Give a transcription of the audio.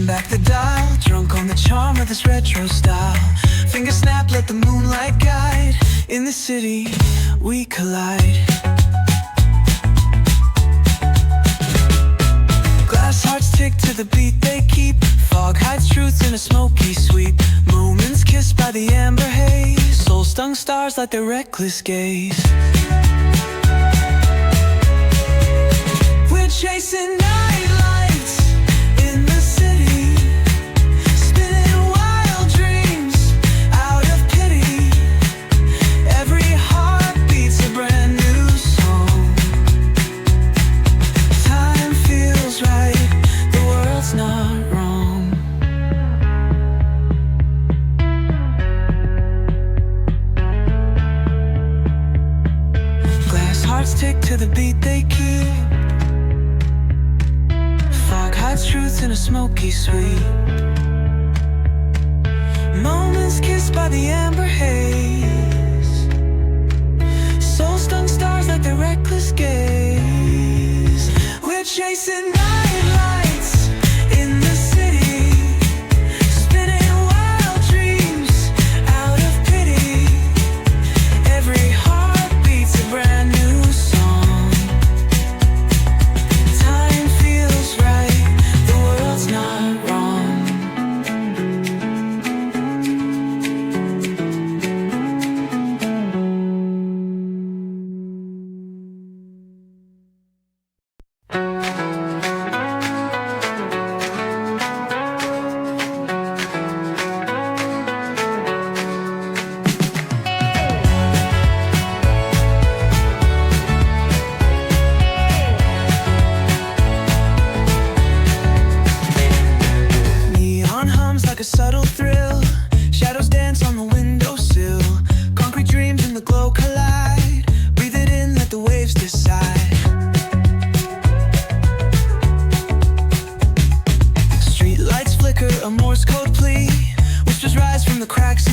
back the dial, drunk on the charm of this retro style. Finger snap, let the moonlight guide. In the city, we collide. Glass hearts tick to the beat they keep. Fog hides truth in a smoky sweep. Moments kissed by the amber haze. Soul-stung stars light their reckless gaze. We're chasing night lights in the city, spinning wild dreams out of pity. Every heart beats a brand new song. Time feels right, the world's not wrong. Glass hearts tick to the beat they keep. Fog hides truth in a smoky sweep. Moments kissed by the amber haze. Soul-stung stars like their reckless gaze. We're chasing night lights in the city, spinning wild dreams out of pity. Every heart beats a brand new song. Time feels right, the world's not wrong. Neon hums like a subtle thrill. Shadows dance on the windowsill. Concrete dreams in the glow collide. Breathe it in, let the waves decide. Street lights flicker, a Morse code plea. Whispers rise from the cracks